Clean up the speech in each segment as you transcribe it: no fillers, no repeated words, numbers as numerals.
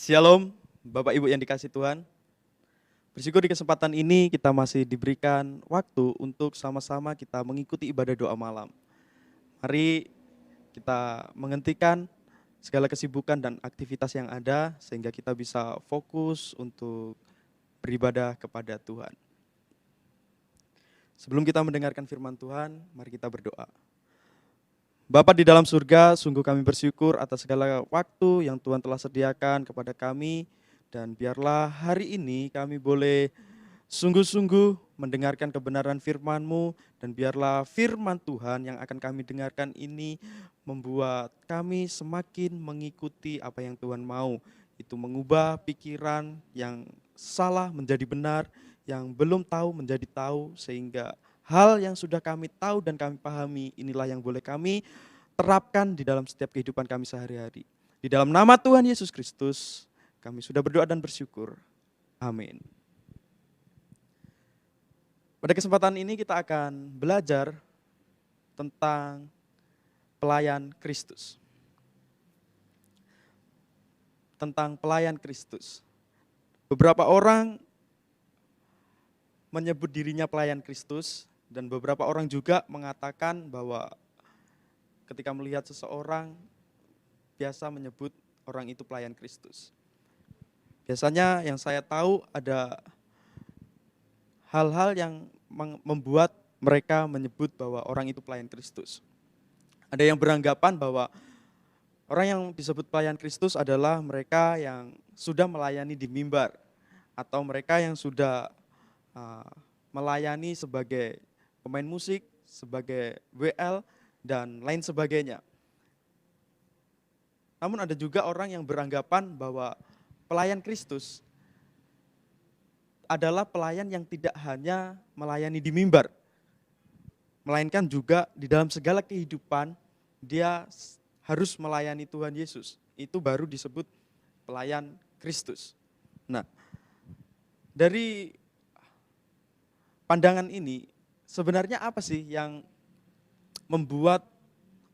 Shalom, Bapak Ibu yang dikasih Tuhan. Bersyukur di kesempatan ini kita masih diberikan waktu untuk sama-sama kita mengikuti ibadah doa malam. Mari kita menghentikan segala kesibukan dan aktivitas yang ada sehingga kita bisa fokus untuk beribadah kepada Tuhan. Sebelum kita mendengarkan firman Tuhan, mari kita berdoa. Bapa di dalam surga, sungguh kami bersyukur atas segala waktu yang Tuhan telah sediakan kepada kami. Dan biarlah hari ini kami boleh sungguh-sungguh mendengarkan kebenaran firman-Mu. Dan biarlah firman Tuhan yang akan kami dengarkan ini membuat kami semakin mengikuti apa yang Tuhan mau. Itu mengubah pikiran yang salah menjadi benar, yang belum tahu menjadi tahu, sehingga hal yang sudah kami tahu dan kami pahami, inilah yang boleh kami terapkan di dalam setiap kehidupan kami sehari-hari. Di dalam nama Tuhan Yesus Kristus, kami sudah berdoa dan bersyukur. Amin. Pada kesempatan ini kita akan belajar tentang pelayan Kristus. Tentang pelayan Kristus. Beberapa orang menyebut dirinya pelayan Kristus, dan beberapa orang juga mengatakan bahwa ketika melihat seseorang biasa menyebut orang itu pelayan Kristus. Biasanya yang saya tahu ada hal-hal yang membuat mereka menyebut bahwa orang itu pelayan Kristus. Ada yang beranggapan bahwa orang yang disebut pelayan Kristus adalah mereka yang sudah melayani di mimbar, atau mereka yang sudah melayani sebagai pemain musik, sebagai WL, dan lain sebagainya. Namun ada juga orang yang beranggapan bahwa pelayan Kristus adalah pelayan yang tidak hanya melayani di mimbar, melainkan juga di dalam segala kehidupan dia harus melayani Tuhan Yesus. Itu baru disebut pelayan Kristus. Nah, dari pandangan ini, sebenarnya apa sih yang membuat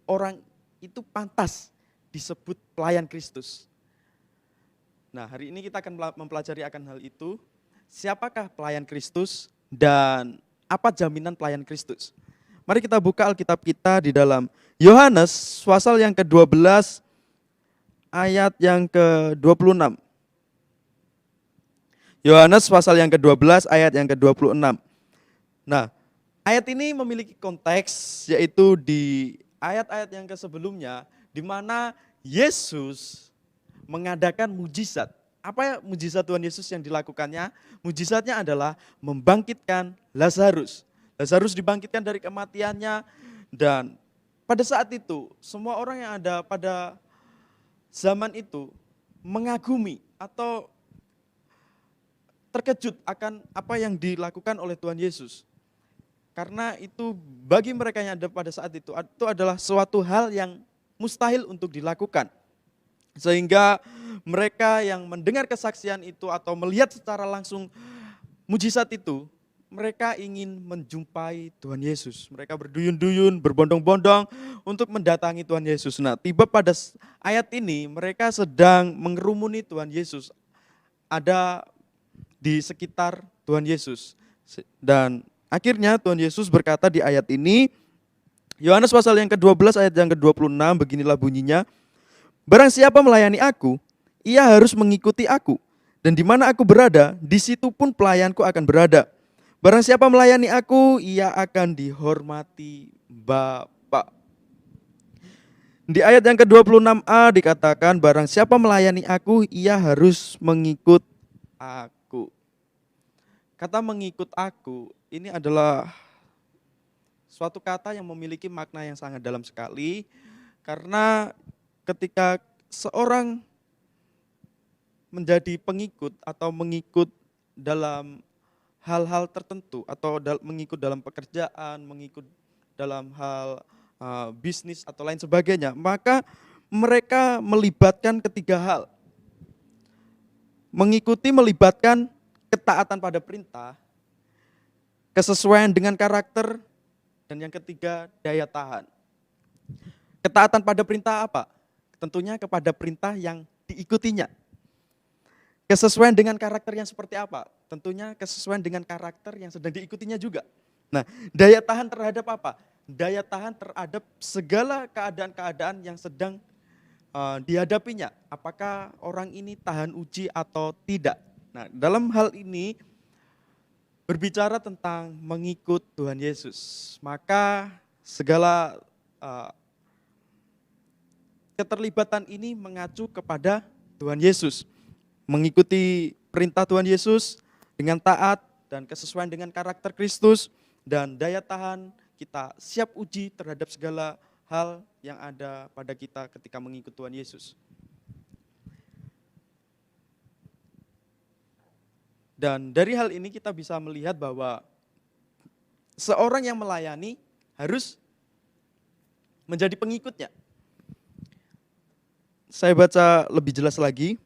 orang itu pantas disebut pelayan Kristus? Nah, hari ini kita akan mempelajari akan hal itu. Siapakah pelayan Kristus dan apa jaminan pelayan Kristus? Mari kita buka Alkitab kita di dalam Yohanes pasal yang ke-12 ayat yang ke-26. Yohanes pasal yang ke-12 ayat yang ke-26. Nah, ayat ini memiliki konteks, yaitu di ayat-ayat yang sebelumnya, di mana Yesus mengadakan mujizat. Apa mujizat Tuhan Yesus yang dilakukannya? Mujizatnya adalah membangkitkan Lazarus. Lazarus dibangkitkan dari kematiannya, dan pada saat itu semua orang yang ada pada zaman itu mengagumi atau terkejut akan apa yang dilakukan oleh Tuhan Yesus. Karena itu bagi mereka yang ada pada saat itu adalah suatu hal yang mustahil untuk dilakukan. Sehingga mereka yang mendengar kesaksian itu atau melihat secara langsung mujizat itu, mereka ingin menjumpai Tuhan Yesus. Mereka berduyun-duyun, berbondong-bondong untuk mendatangi Tuhan Yesus. Nah, tiba pada ayat ini mereka sedang mengerumuni Tuhan Yesus. Ada di sekitar Tuhan Yesus. Dan akhirnya Tuhan Yesus berkata di ayat ini, Yohanes pasal yang ke-12 ayat yang ke-26, beginilah bunyinya, barang siapa melayani aku, ia harus mengikuti aku. Dan di mana aku berada, di situ pun pelayanku akan berada. Barang siapa melayani aku, ia akan dihormati Bapa. Di ayat yang ke-26a dikatakan, barang siapa melayani aku, ia harus mengikut aku. Kata mengikut aku ini adalah suatu kata yang memiliki makna yang sangat dalam sekali, karena ketika seorang menjadi pengikut atau mengikut dalam hal-hal tertentu, atau mengikut dalam pekerjaan, mengikut dalam hal bisnis atau lain sebagainya, maka mereka melibatkan ketiga hal. Mengikuti melibatkan ketaatan pada perintah, kesesuaian dengan karakter, dan yang ketiga daya tahan. Ketaatan pada perintah apa? Tentunya kepada perintah yang diikutinya. Kesesuaian dengan karakter yang seperti apa? Tentunya kesesuaian dengan karakter yang sedang diikutinya juga. Nah, daya tahan terhadap apa? Daya tahan terhadap segala keadaan-keadaan yang sedang dihadapinya. Apakah orang ini tahan uji atau tidak? Nah, dalam hal ini berbicara tentang mengikut Tuhan Yesus, maka segala keterlibatan ini mengacu kepada Tuhan Yesus. Mengikuti perintah Tuhan Yesus dengan taat dan kesesuaian dengan karakter Kristus, dan daya tahan kita siap uji terhadap segala hal yang ada pada kita ketika mengikut Tuhan Yesus. Dan dari hal ini kita bisa melihat bahwa seorang yang melayani harus menjadi pengikutnya. Saya baca lebih jelas lagi.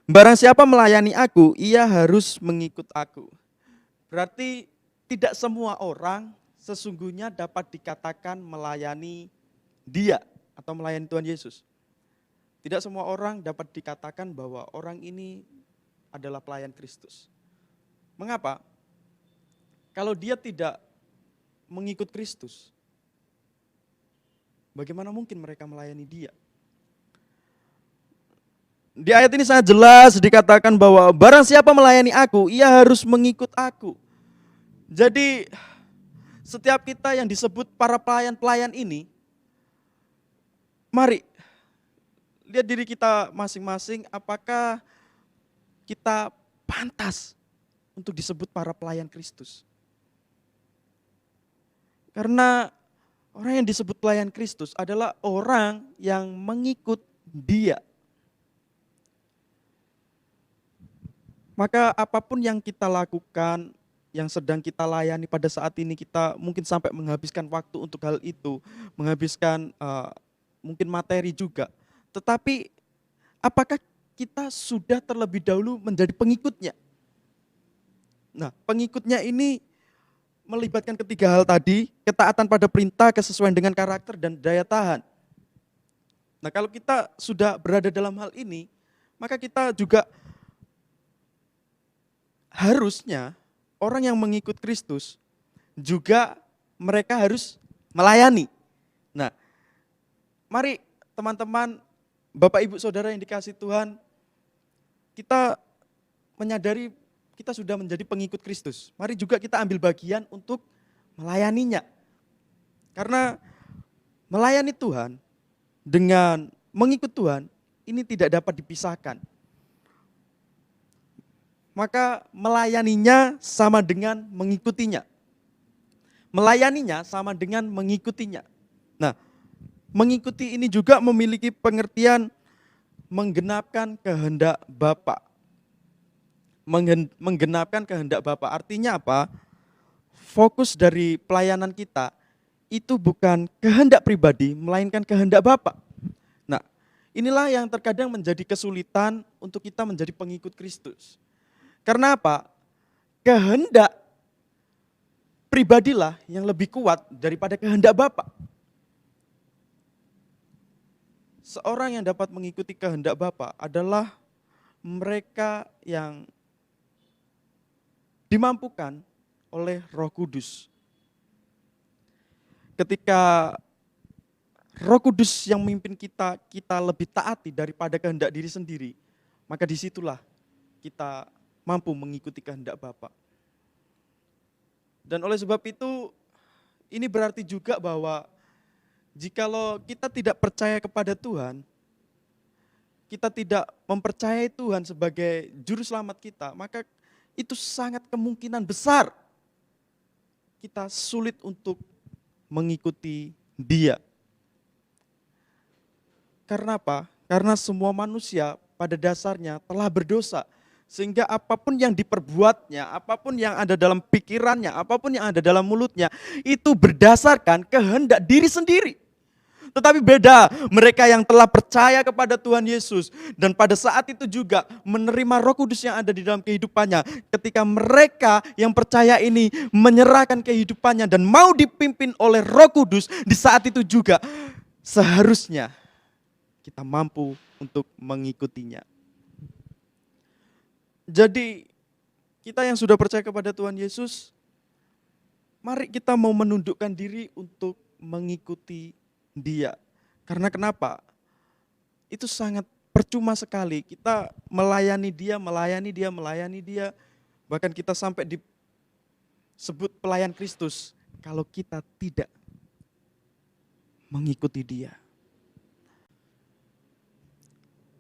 Barang siapa melayani aku, ia harus mengikut aku. Berarti tidak semua orang sesungguhnya dapat dikatakan melayani dia atau melayani Tuhan Yesus. Tidak semua orang dapat dikatakan bahwa orang ini adalah pelayan Kristus. Mengapa? Kalau dia tidak mengikut Kristus, bagaimana mungkin mereka melayani dia? Di ayat ini sangat jelas dikatakan bahwa barang siapa melayani aku, ia harus mengikut aku. Jadi setiap kita yang disebut para pelayan-pelayan ini, mari lihat diri kita masing-masing, apakah kita pantas untuk disebut para pelayan Kristus. Karena orang yang disebut pelayan Kristus adalah orang yang mengikut Dia. Maka apapun yang kita lakukan, yang sedang kita layani pada saat ini, kita mungkin sampai menghabiskan waktu untuk hal itu, menghabiskan mungkin materi juga. Tetapi apakah kita sudah terlebih dahulu menjadi pengikutnya? Nah, pengikutnya ini melibatkan ketiga hal tadi, ketaatan pada perintah, kesesuaian dengan karakter, dan daya tahan. Nah, kalau kita sudah berada dalam hal ini, maka kita juga harusnya orang yang mengikut Kristus juga mereka harus melayani. Nah, mari teman-teman, Bapak Ibu Saudara yang dikasihi Tuhan, kita menyadari kita sudah menjadi pengikut Kristus. Mari juga kita ambil bagian untuk melayaninya. Karena melayani Tuhan dengan mengikut Tuhan ini tidak dapat dipisahkan. Maka melayaninya sama dengan mengikutinya. Melayaninya sama dengan mengikutinya. Nah, mengikuti ini juga memiliki pengertian menggenapkan kehendak Bapa. Menggenapkan kehendak Bapa artinya apa? Fokus dari pelayanan kita itu bukan kehendak pribadi, melainkan kehendak Bapa. Nah, inilah yang terkadang menjadi kesulitan untuk kita menjadi pengikut Kristus. Karena apa? Kehendak pribadilah yang lebih kuat daripada kehendak Bapa. Seorang yang dapat mengikuti kehendak Bapa adalah mereka yang dimampukan oleh Roh Kudus. Ketika Roh Kudus yang memimpin kita, kita lebih taati daripada kehendak diri sendiri, maka disitulah kita mampu mengikuti kehendak Bapa. Dan oleh sebab itu, ini berarti juga bahwa jikalau kita tidak percaya kepada Tuhan, kita tidak mempercayai Tuhan sebagai juru selamat kita, maka itu sangat kemungkinan besar kita sulit untuk mengikuti Dia. Karena apa? Karena semua manusia pada dasarnya telah berdosa. Sehingga apapun yang diperbuatnya, apapun yang ada dalam pikirannya, apapun yang ada dalam mulutnya, itu berdasarkan kehendak diri sendiri. Tetapi beda mereka yang telah percaya kepada Tuhan Yesus dan pada saat itu juga menerima Roh Kudus yang ada di dalam kehidupannya. Ketika mereka yang percaya ini menyerahkan kehidupannya dan mau dipimpin oleh Roh Kudus, di saat itu juga seharusnya kita mampu untuk mengikutinya. Jadi kita yang sudah percaya kepada Tuhan Yesus, mari kita mau menundukkan diri untuk mengikuti Dia. Karena kenapa? Itu sangat percuma sekali kita melayani Dia, melayani Dia. Bahkan kita sampai disebut pelayan Kristus kalau kita tidak mengikuti Dia.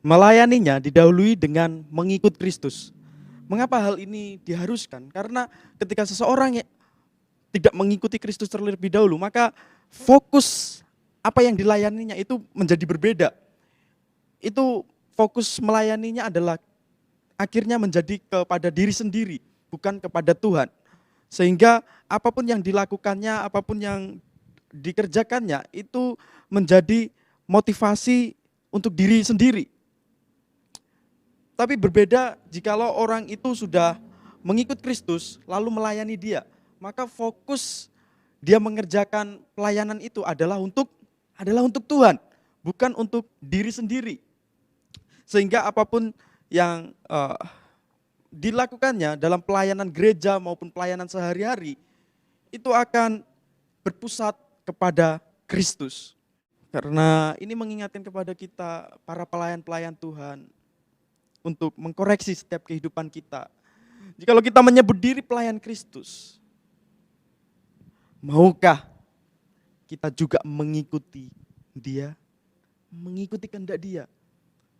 Melayaninya didahului dengan mengikut Kristus. Mengapa hal ini diharuskan? Karena ketika seseorang tidak mengikuti Kristus terlebih dahulu, maka fokus apa yang dilayaninya itu menjadi berbeda. Itu fokus melayaninya adalah akhirnya menjadi kepada diri sendiri, bukan kepada Tuhan. Sehingga apapun yang dilakukannya, apapun yang dikerjakannya, itu menjadi motivasi untuk diri sendiri. Tapi berbeda jikalau orang itu sudah mengikut Kristus, lalu melayani Dia. Maka fokus dia mengerjakan pelayanan itu adalah untuk Tuhan, bukan untuk diri sendiri. Sehingga apapun yang dilakukannya dalam pelayanan gereja maupun pelayanan sehari-hari, itu akan berpusat kepada Kristus. Karena ini mengingatkan kepada kita, para pelayan-pelayan Tuhan, untuk mengkoreksi setiap kehidupan kita. Jikalau kita menyebut diri pelayan Kristus, maukah kita juga mengikuti Dia? Mengikuti kehendak Dia,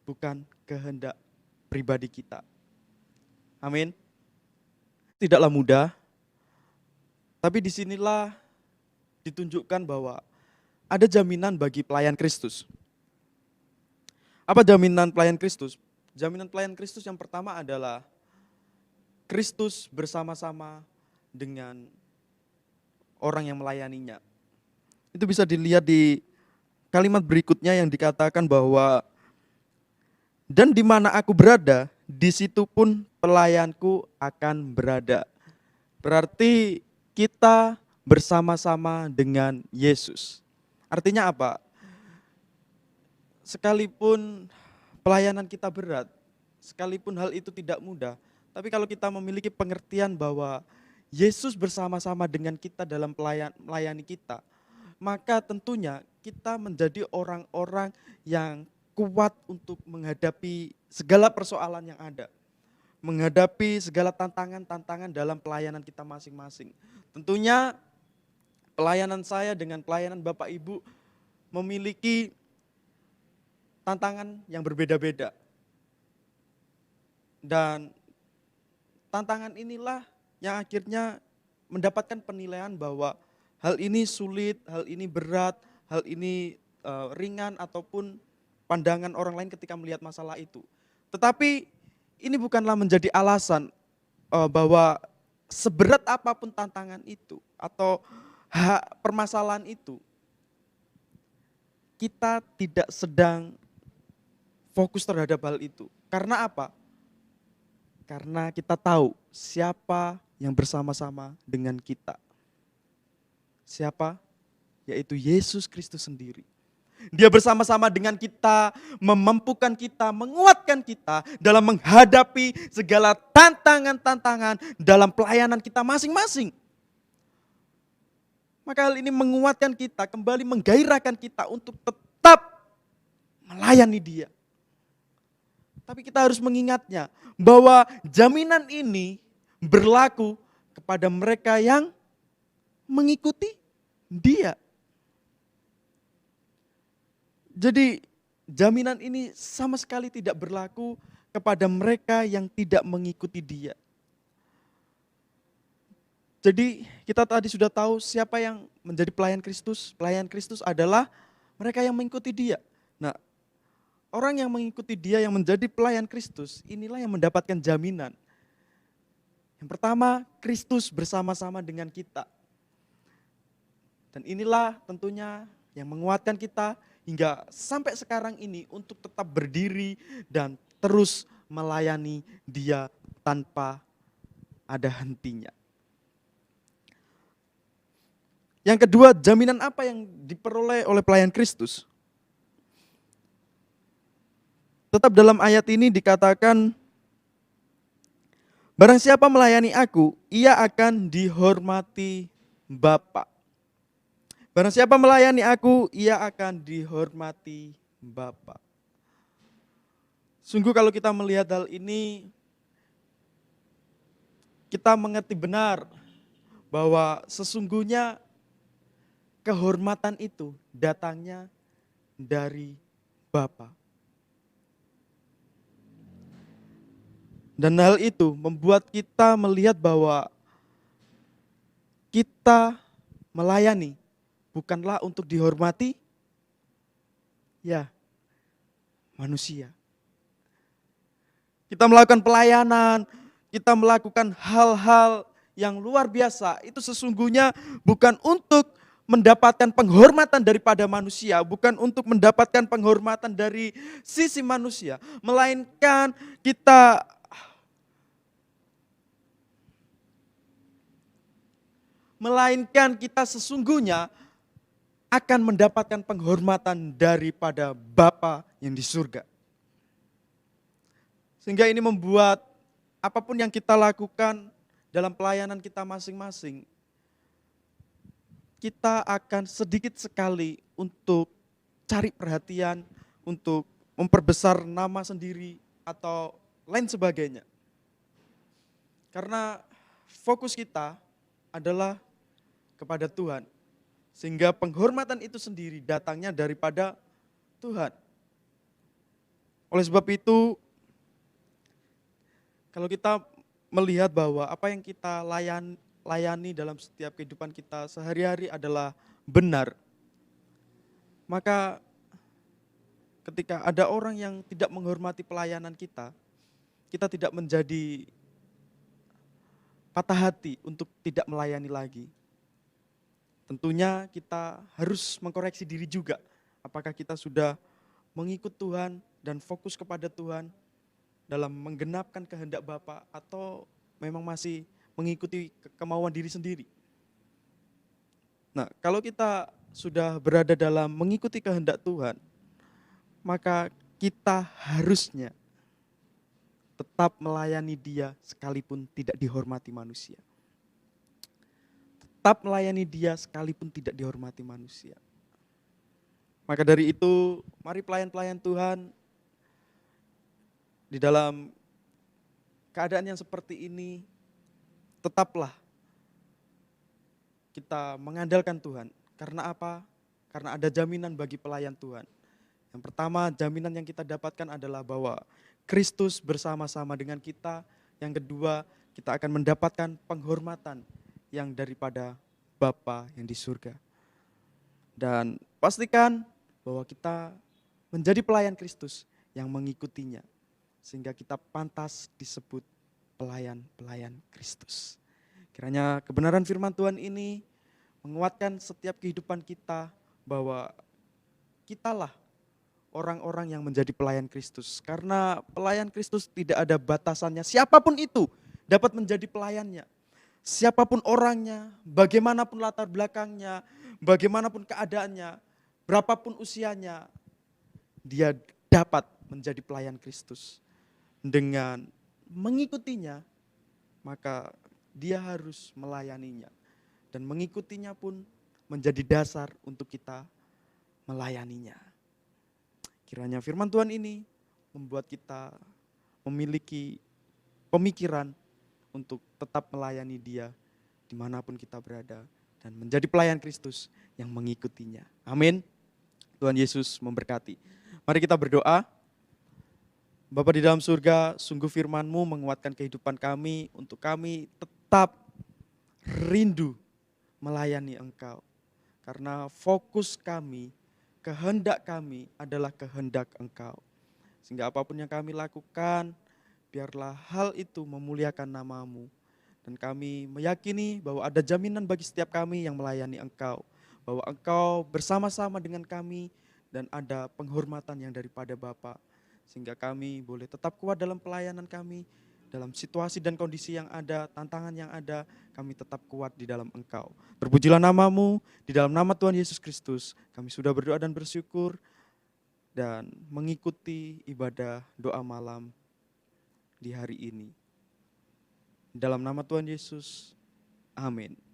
bukan kehendak pribadi kita. Amin. Tidaklah mudah, tapi disinilah ditunjukkan bahwa ada jaminan bagi pelayan Kristus. Apa jaminan pelayan Kristus? Jaminan pelayan Kristus yang pertama adalah Kristus bersama-sama dengan orang yang melayaninya. Itu bisa dilihat di kalimat berikutnya yang dikatakan bahwa dan di mana aku berada, di situ pun pelayanku akan berada. Berarti kita bersama-sama dengan Yesus. Artinya apa? Sekalipun pelayanan kita berat, sekalipun hal itu tidak mudah, tapi kalau kita memiliki pengertian bahwa Yesus bersama-sama dengan kita dalam melayani kita, maka tentunya kita menjadi orang-orang yang kuat untuk menghadapi segala persoalan yang ada, menghadapi segala tantangan-tantangan dalam pelayanan kita masing-masing. Tentunya pelayanan saya dengan pelayanan Bapak Ibu memiliki tantangan yang berbeda-beda. Dan tantangan inilah yang akhirnya mendapatkan penilaian bahwa hal ini sulit, hal ini berat, hal ini ringan ataupun pandangan orang lain ketika melihat masalah itu. Tetapi ini bukanlah menjadi alasan bahwa seberat apapun tantangan itu atau permasalahan itu, kita tidak sedang fokus terhadap hal itu. Karena apa? Karena kita tahu siapa yang bersama-sama dengan kita. Siapa? Yaitu Yesus Kristus sendiri. Dia bersama-sama dengan kita, memampukan kita, menguatkan kita dalam menghadapi segala tantangan-tantangan dalam pelayanan kita masing-masing. Maka hal ini menguatkan kita, kembali menggairahkan kita untuk tetap melayani Dia. Tapi kita harus mengingatnya bahwa jaminan ini berlaku kepada mereka yang mengikuti Dia. Jadi jaminan ini sama sekali tidak berlaku kepada mereka yang tidak mengikuti Dia. Jadi kita tadi sudah tahu siapa yang menjadi pelayan Kristus. Pelayan Kristus adalah mereka yang mengikuti Dia. Nah, orang yang mengikuti Dia yang menjadi pelayan Kristus, inilah yang mendapatkan jaminan. Yang pertama, Kristus bersama-sama dengan kita. Dan inilah tentunya yang menguatkan kita hingga sampai sekarang ini untuk tetap berdiri dan terus melayani Dia tanpa ada hentinya. Yang kedua, jaminan apa yang diperoleh oleh pelayan Kristus? Tetap dalam ayat ini dikatakan Barang siapa melayani aku, ia akan dihormati Bapa. Barang siapa melayani aku, ia akan dihormati Bapa. Sungguh kalau kita melihat hal ini, kita mengerti benar bahwa sesungguhnya kehormatan itu datangnya dari Bapa. Dan hal itu membuat kita melihat bahwa kita melayani bukanlah untuk dihormati ya manusia. Kita melakukan pelayanan, kita melakukan hal-hal yang luar biasa, itu sesungguhnya bukan untuk mendapatkan penghormatan daripada manusia, bukan untuk mendapatkan penghormatan dari sisi manusia, melainkan kita sesungguhnya akan mendapatkan penghormatan daripada Bapa yang di surga. Sehingga ini membuat apapun yang kita lakukan dalam pelayanan kita masing-masing, kita akan sedikit sekali untuk cari perhatian, untuk memperbesar nama sendiri atau lain sebagainya. Karena fokus kita adalah kepada Tuhan. Sehingga penghormatan itu sendiri datangnya daripada Tuhan. Oleh sebab itu, kalau kita melihat bahwa apa yang kita layani dalam setiap kehidupan kita sehari-hari adalah benar, maka ketika ada orang yang tidak menghormati pelayanan kita, kita tidak menjadi patah hati untuk tidak melayani lagi. Tentunya kita harus mengkoreksi diri juga. Apakah kita sudah mengikut Tuhan dan fokus kepada Tuhan dalam menggenapkan kehendak Bapa atau memang masih mengikuti kemauan diri sendiri. Nah, kalau kita sudah berada dalam mengikuti kehendak Tuhan, maka kita harusnya tetap melayani Dia sekalipun tidak dihormati manusia. Tetap melayani Dia sekalipun tidak dihormati manusia. Maka dari itu, mari pelayan-pelayan Tuhan di dalam keadaan yang seperti ini, tetaplah kita mengandalkan Tuhan. Karena apa? Karena ada jaminan bagi pelayan Tuhan. Yang pertama, jaminan yang kita dapatkan adalah bahwa Kristus bersama-sama dengan kita. Yang kedua, kita akan mendapatkan penghormatan yang daripada Bapa yang di surga. Dan pastikan bahwa kita menjadi pelayan Kristus yang mengikutinya. Sehingga kita pantas disebut pelayan-pelayan Kristus. Kiranya kebenaran firman Tuhan ini menguatkan setiap kehidupan kita bahwa kitalah orang-orang yang menjadi pelayan Kristus. Karena pelayan Kristus tidak ada batasannya. Siapapun itu dapat menjadi pelayannya. Siapapun orangnya, bagaimanapun latar belakangnya, bagaimanapun keadaannya, berapapun usianya, dia dapat menjadi pelayan Kristus. Dengan mengikutinya, maka dia harus melayaninya. Dan mengikutinya pun menjadi dasar untuk kita melayaninya. Kiranya firman Tuhan ini membuat kita memiliki pemikiran untuk tetap melayani Dia dimanapun kita berada dan menjadi pelayan Kristus yang mengikutinya. Amin. Tuhan Yesus memberkati. Mari kita berdoa. Bapa di dalam surga, sungguh firman-Mu menguatkan kehidupan kami untuk kami tetap rindu melayani Engkau. Karena fokus kami, kehendak kami adalah kehendak Engkau. Sehingga apapun yang kami lakukan, biarlah hal itu memuliakan nama-Mu. Dan kami meyakini bahwa ada jaminan bagi setiap kami yang melayani Engkau. Bahwa Engkau bersama-sama dengan kami dan ada penghormatan yang daripada Bapa. Sehingga kami boleh tetap kuat dalam pelayanan kami, dalam situasi dan kondisi yang ada, tantangan yang ada, kami tetap kuat di dalam Engkau. Terpujilah nama-Mu, di dalam nama Tuhan Yesus Kristus, kami sudah berdoa dan bersyukur, dan mengikuti ibadah doa malam di hari ini. Dalam nama Tuhan Yesus, amin.